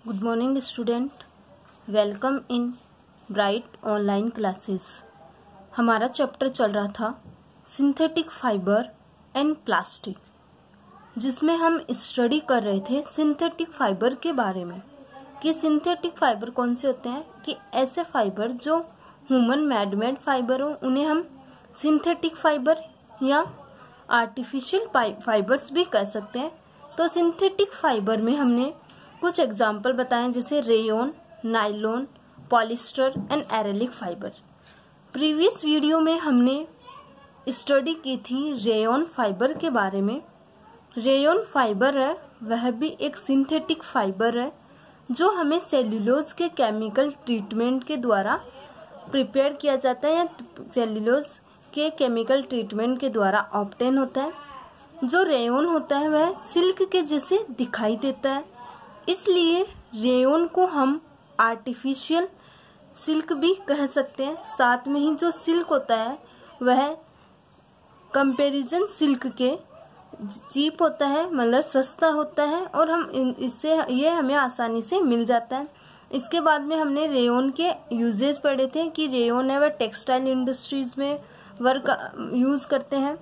Good morning student, welcome in bright online classes. हमारा chapter चल रहा था सिंथेटिक फाइबर एंड प्लास्टिक, जिसमें हम स्टडी कर रहे थे सिंथेटिक फाइबर के बारे में कि सिंथेटिक फाइबर कौन से होते हैं, कि ऐसे फाइबर जो ह्यूमन मैड फाइबर हो उन्हें हम सिंथेटिक फाइबर या आर्टिफिशियल फाइबर्स भी कह सकते हैं। तो सिंथेटिक फाइबर में हमने कुछ एग्जाम्पल बताएं, जैसे rayon, nylon, polyester and acrylic fibre. Previous video में हमने स्टडी की थी रेयन फाइबर के बारे में। रेयन फाइबर है वह भी एक सिंथेटिक फाइबर है जो हमें सेल्यूलोज के केमिकल ट्रीटमेंट के द्वारा प्रिपेयर किया जाता है या सेल्यूलोज के केमिकल ट्रीटमेंट के द्वारा ऑब्टेन होता है। जो रेयन होता है वह सिल्क के जैसे दिखाई देता है, इसलिए रेयन को हम आर्टिफिशियल सिल्क भी कह सकते हैं। साथ में ही जो सिल्क होता है वह कंपैरिजन सिल्क के चीप होता है, मतलब सस्ता होता है, और हम इससे ये हमें आसानी से मिल जाता है। इसके बाद में हमने रेयन के यूजेस पढ़े थे कि रेयन है वह टेक्सटाइल इंडस्ट्रीज में वर्क यूज करते हैं।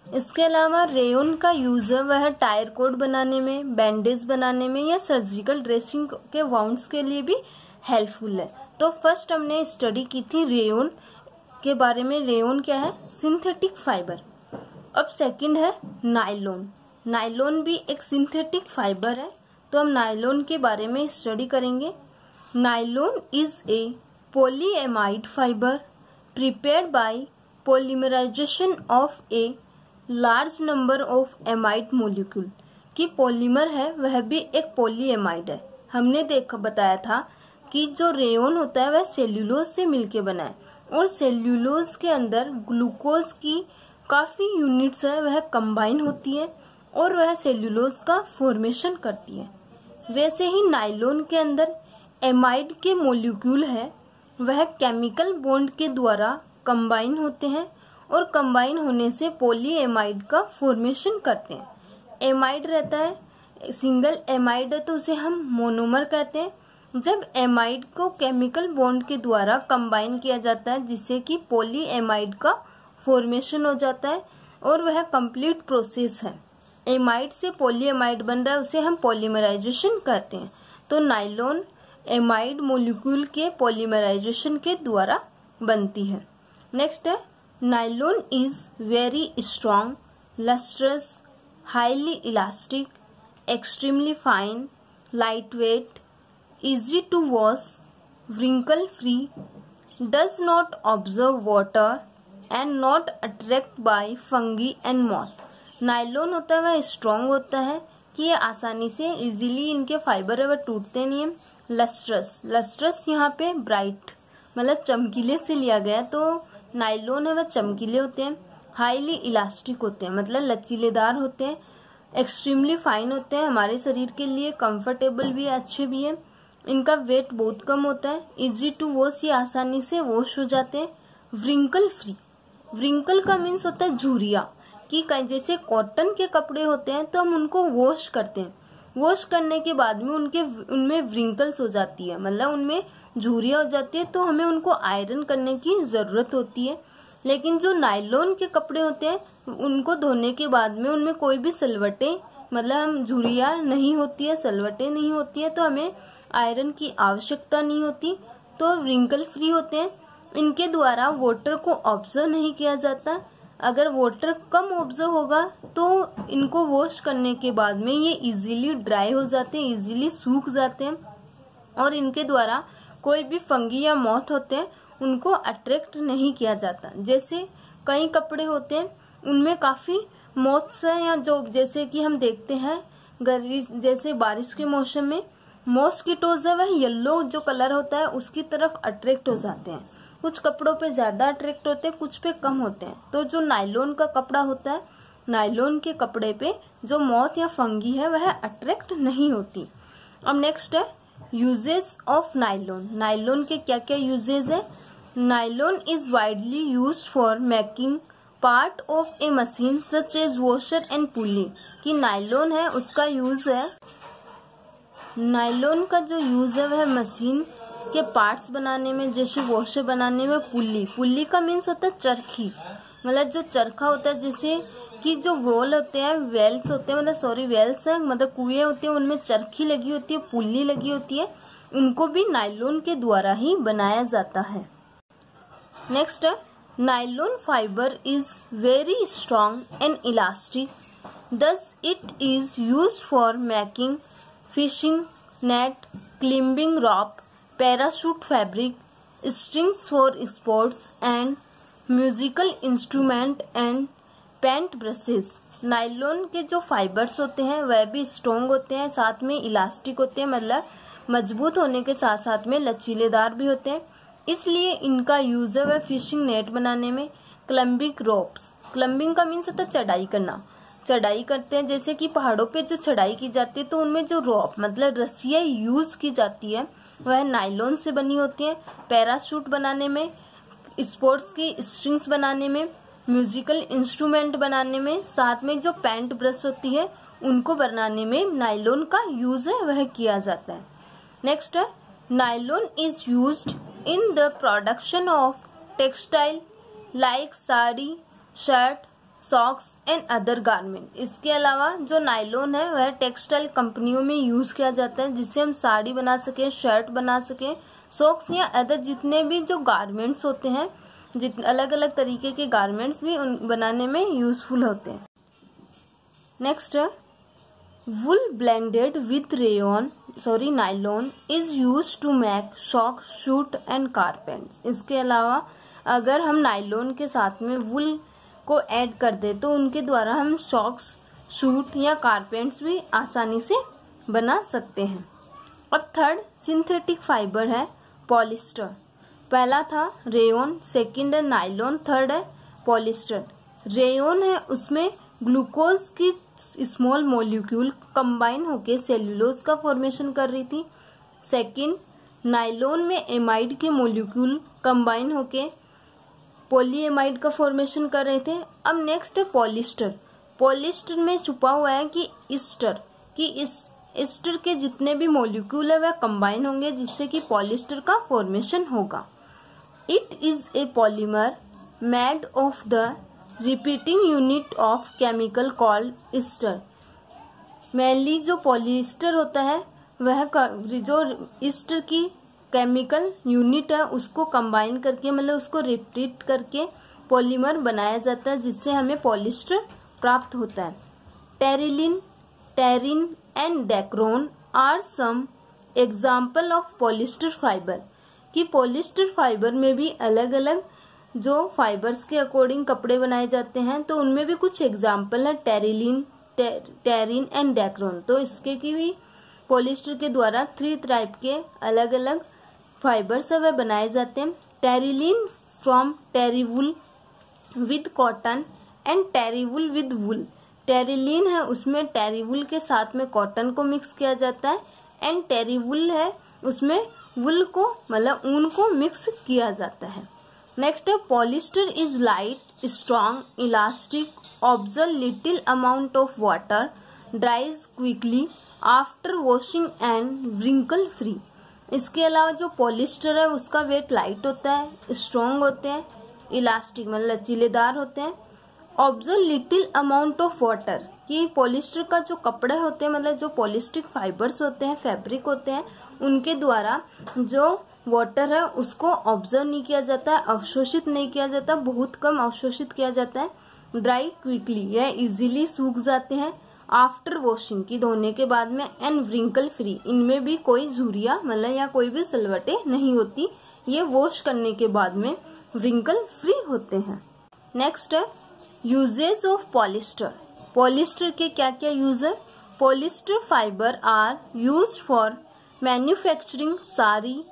इसके अलावा रेयन का यूज है वह टायर कोट बनाने में, बैंडेज बनाने में या सर्जिकल ड्रेसिंग के वाउंड्स के लिए भी हेल्पफुल है। तो फर्स्ट हमने स्टडी की थी रेयन के बारे में। रेयन क्या है? Synthetic fibre. अब सेकंड है नायलॉन। नायलॉन भी एक सिंथेटिक फाइबर है, तो हम नायलॉन के बारे में स्टडी करेंगे। Nylon is a polyamide fibre prepared by polymerisation of a large number of amide molecule. कि पॉलीमर है वह भी एक पॉलीएमाइड है। हमने बताया था कि जो रेयन होता है वह सेल्यूलोज से मिलके बना है, और सेल्यूलोज के अंदर ग्लूकोज की काफी यूनिट्स है वह कंबाइन होती है और वह सेल्यूलोज का फॉर्मेशन करती है। वैसे ही नायलॉन के अंदर एमाइड के मोलिक्यूल है वह केमिकल बॉन्ड के द्वारा कंबाइन होते हैं और कंबाइन होने से पॉलीएमाइड का फॉर्मेशन करते हैं। एमाइड रहता है, सिंगल एमाइड है तो उसे हम मोनोमर कहते हैं। जब एमाइड को केमिकल बॉन्ड के द्वारा कंबाइन किया जाता है जिससे कि पॉलीएमाइड का फॉर्मेशन हो जाता है, और वह कंप्लीट प्रोसेस है। एमाइड से पॉलीएमाइड बन रहा है, उसे हम पॉलीमराइजेशन कहते हैं। तो नायलॉन एमाइड मोलिक्यूल के पॉलीमराइजेशन के द्वारा बनती है। नेक्स्ट है nylon is very strong, lustrous, highly elastic, extremely fine, lightweight, easy to wash, wrinkle free, does not absorb water and not attract by fungi and moth। Nylon होता है वह strong होता है कि ये आसानी से इजीली इनके फाइबर है वह टूटते नहीं है। लस्ट्रस, लस्ट्रस यहाँ पे ब्राइट मतलब चमकीले से लिया गया, तो नायलॉन है वह चमकीले होते हैं। हाईली इलास्टिक होते हैं मतलब लचीलेदार होते हैं। एक्सट्रीमली फाइन होते हैं, हमारे शरीर के लिए कंफर्टेबल भी है, अच्छे भी हैं। इनका वेट बहुत कम होता है। इजी टू वॉश, ये आसानी से वॉश हो जाते हैं। व्रिंकल फ्री, व्रिंकल का मीन्स होता है झुर्रिया, कि जैसे कॉटन के कपड़े होते हैं तो हम उनको वॉश करते हैं, वॉश करने के बाद में उनमें व्रिंकल्स हो जाती है, मतलब उनमें झुर्रियाँ हो जाती है, तो हमें उनको आयरन करने की जरूरत होती है। लेकिन जो नायलॉन के कपड़े होते हैं उनको धोने के बाद में उनमें कोई भी सलवटें मतलब हम झुर्रियाँ नहीं होती है, सलवटें नहीं होती है, तो हमें आयरन की आवश्यकता नहीं होती, तो व्रिंकल फ्री होते हैं। इनके द्वारा वाटर को ऑब्जर्व नहीं किया जाता। अगर वाटर कम ऑब्जर्व होगा तो इनको वॉश करने के बाद में ये इजीली ड्राई हो जाते हैं, इजीली सूख जाते हैं, और इनके द्वारा कोई भी फंगी या मॉथ होते हैं उनको अट्रैक्ट नहीं किया जाता। जैसे कई कपड़े होते हैं उनमें काफी मॉथ्स हैं, या जो जैसे कि हम देखते हैं जैसे बारिश के मौसम में मॉस्किटोज है वह येलो जो कलर होता है उसकी तरफ अट्रैक्ट हो जाते हैं। कुछ कपड़ों पे ज्यादा अट्रैक्ट होते हैं, कुछ पे कम होते हैं। तो जो नायलॉन का कपड़ा होता है, नायलॉन के कपड़े पे जो मॉथ या फंगी है वह अट्रैक्ट नहीं होती। अब नेक्स्ट है यूजेस ऑफ नायलॉन। नायलॉन के क्या क्या यूजेस है? Nylon is widely used for making part of a machine such as washer and pulley. कि नायलॉन है उसका यूज है नायलॉन का जो यूज है वह मशीन के पार्ट्स बनाने में, जैसे वॉशर बनाने में। पुल्ली का मीन्स होता है चरखी, मतलब जो चरखा होता है, जैसे कि जो वॉल होते हैं, वेल्स होते हैं, वेल्स है, मतलब कुएं होते हैं, उनमें चरखी लगी होती है, पुल्ली लगी होती है, उनको भी नायलॉन के द्वारा ही बनाया जाता है। नेक्स्ट है, nylon fibre is very strong and elastic, thus it is used for making fishing net, climbing rope, parachute fabric, strings for sports and musical instrument and paint brushes। Nylon के जो fibres होते हैं वह भी strong होते हैं, साथ में इलास्टिक होते हैं, मतलब मजबूत होने के साथ साथ में लचीलेदार भी होते हैं, इसलिए इनका यूज है वह फिशिंग नेट बनाने में। क्लम्बिंग रोप्स, क्लम्बिंग का मीन्स होता है चढ़ाई करना, चढ़ाई करते हैं, जैसे कि पहाड़ों पे जो चढ़ाई की जाती है तो उनमें जो रोप मतलब रस्सियाँ यूज की जाती है वह नायलॉन से बनी होती है। पैराशूट बनाने में, स्पोर्ट्स की स्ट्रिंग्स बनाने में, म्यूजिकल इंस्ट्रूमेंट बनाने में, साथ में जो पेंट ब्रश होती है उनको बनाने में नायलॉन का यूज है वह किया जाता है। नेक्स्ट है, nylon is used in the production of textile like sari, shirt, socks and other garment. इसके अलावा जो नायलॉन है वह टेक्सटाइल कंपनियों में यूज किया जाता है, जिससे हम साड़ी बना सकें, शर्ट बना सकें, सॉक्स या अदर जितने भी जो गारमेंट्स होते हैं, अलग अलग तरीके के गारमेंट्स भी बनाने में यूजफुल होते हैं। नेक्स्ट है, wool blended with nylon is use to make sock, suit and carpets. इसके अलावा अगर हम नायलॉन के साथ में वुल को ऐड कर दे तो उनके द्वारा हम सॉक्स, शूट या कारपेंट्स भी आसानी से बना सकते हैं। अब थर्ड सिंथेटिक फाइबर है पॉलिस्टर। पहला था रेयन, सेकंड है नायलॉन, थर्ड है पॉलिस्टर। रेयन है उसमें ग्लूकोज की स्मॉल मॉलिक्यूल कंबाइन होके सेल्यूलोज का फॉर्मेशन कर रही थी। सेकंड, नायलॉन में एमाइड के मॉलिक्यूल कंबाइन होके पॉलीएमाइड का फॉर्मेशन कर रहे थे। अब नेक्स्ट है पॉलिस्टर। पॉलिस्टर में छुपा हुआ है कि ईस्टर के जितने भी मॉलिक्यूल है वह कंबाइन होंगे, जिससे कि पॉलिस्टर का फॉर्मेशन होगा। It is a polymer made of the repeating unit of chemical called Easter. Mainly जो पॉलिस्टर होता है वह जो ईस्टर की केमिकल यूनिट है उसको कंबाइन करके, मतलब उसको रिपीट करके पॉलीमर बनाया जाता है, जिससे हमें पॉलिस्टर प्राप्त होता है। Terylene, Terene and Dacron are some example of polyester fibre. कि पॉलिस्टर फाइबर में भी अलग अलग जो फाइबर्स के अकॉर्डिंग कपड़े बनाए जाते हैं, तो उनमें भी कुछ एग्जाम्पल है टेरिलिन, टेरिन एंड डेक्रोन। तो इसके की भी पॉलिस्टर के द्वारा 3 टाइप के अलग अलग फाइबर्स वह बनाए जाते हैं। Terylene from terrywool with cotton and terrywool with wool. Terylene है उसमें टेरीवुल के साथ में कॉटन को मिक्स किया जाता है, एंड टेरीवुल है उसमें वुल को मतलब ऊन को मिक्स किया जाता है। नेक्स्ट है polyester is light, strong, elastic, observe little amount of water, ड्राइज quickly after washing and wrinkle free. इसके अलावा जो पॉलिस्टर है उसका वेट लाइट होता है, स्ट्रॉन्ग होते हैं, इलास्टिक मतलब लचीलेदार होते हैं, observe little amount of water. कि पॉलिस्टर का जो कपड़े होते हैं मतलब जो पॉलिस्टिक फाइबर्स होते हैं, फैब्रिक होते हैं, उनके द्वारा जो वाटर है उसको ऑब्जर्व नहीं किया जाता है, अवशोषित नहीं किया जाता, बहुत कम अवशोषित किया जाता है। ड्राई क्विकली, यह इजीली सूख जाते हैं। आफ्टर वॉशिंग की धोने के बाद में, एंड व्रिंकल फ्री, इनमें भी कोई झुर्रियां मतलब या कोई भी सलवटें नहीं होती, ये वॉश करने के बाद में व्रिंकल फ्री होते हैं। नेक्स्ट है यूजेस ऑफ पॉलिस्टर। पॉलिस्टर के क्या क्या यूज है? Polyester fibre are used for manufacturing sari,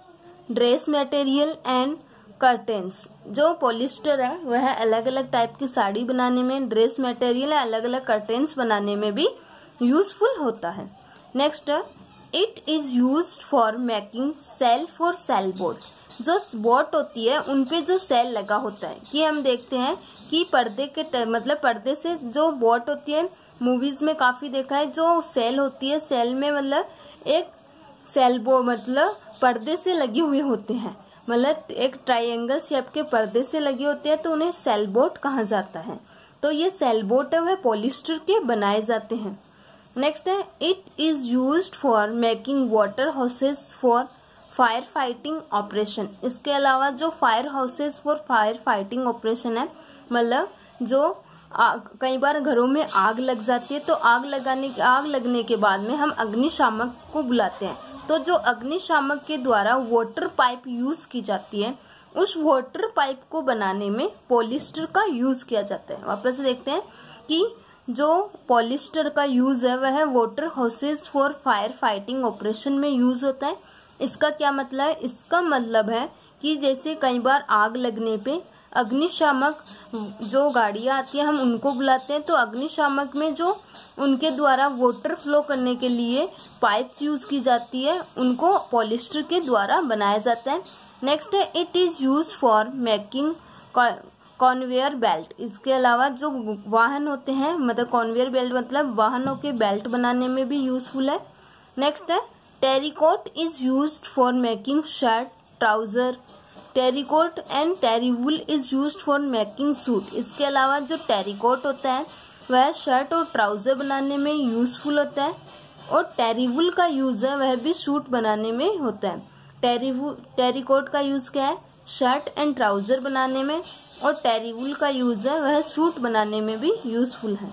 dress material and curtains. जो पॉलिस्टर है वह अलग अलग टाइप की साड़ी बनाने में, ड्रेस मटेरियल है अलग अलग कर्टेन्स बनाने में भी यूजफुल होता है। Next it is used for making sail for sail board. जो बोट होती है उनपे जो सेल लगा होता है, कि हम देखते हैं कि पर्दे के मतलब पर्दे से जो बोट होती है, मूवीज में काफी देखा है, जो सेल होती है, सेल में मतलब एक सेल बोर्ड मतलब पर्दे से लगे हुए होते हैं, मतलब एक ट्रायंगल शेप के पर्दे से लगे होते हैं, तो उन्हें सेल बोर्ड कहा जाता है। तो ये सेल बोर्ड है वह पॉलिस्टर के बनाए जाते हैं। नेक्स्ट है it is used for making water houses for fire fighting operation. इसके अलावा जो fire houses for fire fighting operation है, मतलब जो कई बार घरों में आग लग जाती है, तो आग लगने के बाद में हम अग्निशामक को बुलाते हैं। तो जो अग्निशामक के द्वारा वाटर पाइप यूज की जाती है, उस वाटर पाइप को बनाने में पॉलिस्टर का यूज किया जाता है। वापस देखते हैं कि जो पॉलिस्टर का यूज है वह water houses for fire fighting operation में यूज होता है। इसका क्या मतलब है? इसका मतलब है कि जैसे कई बार आग लगने पे अग्निशामक जो गाड़ियां आती है हम उनको बुलाते हैं, तो अग्निशामक में जो उनके द्वारा वाटर फ्लो करने के लिए पाइप्स यूज की जाती है, उनको पॉलिस्टर के द्वारा बनाया जाता है। नेक्स्ट है it is use for making conveyor belt. इसके अलावा जो वाहन होते हैं, मतलब कॉन्वेयर बेल्ट मतलब वाहनों के बेल्ट बनाने में भी यूजफुल है। नेक्स्ट है terricot is used for making shirt trouser. Terricot and terrywool is used for making suit. इसके अलावा जो टेरिकॉट होता है वह शर्ट और ट्राउजर बनाने में यूजफुल होता है, और टेरीवुल का यूज है वह भी सूट बनाने में होता है। टेरिकॉट का यूज क्या है? शर्ट एंड ट्राउजर बनाने में, और टेरीवुल का यूज है वह सूट बनाने में भी यूजफुल है।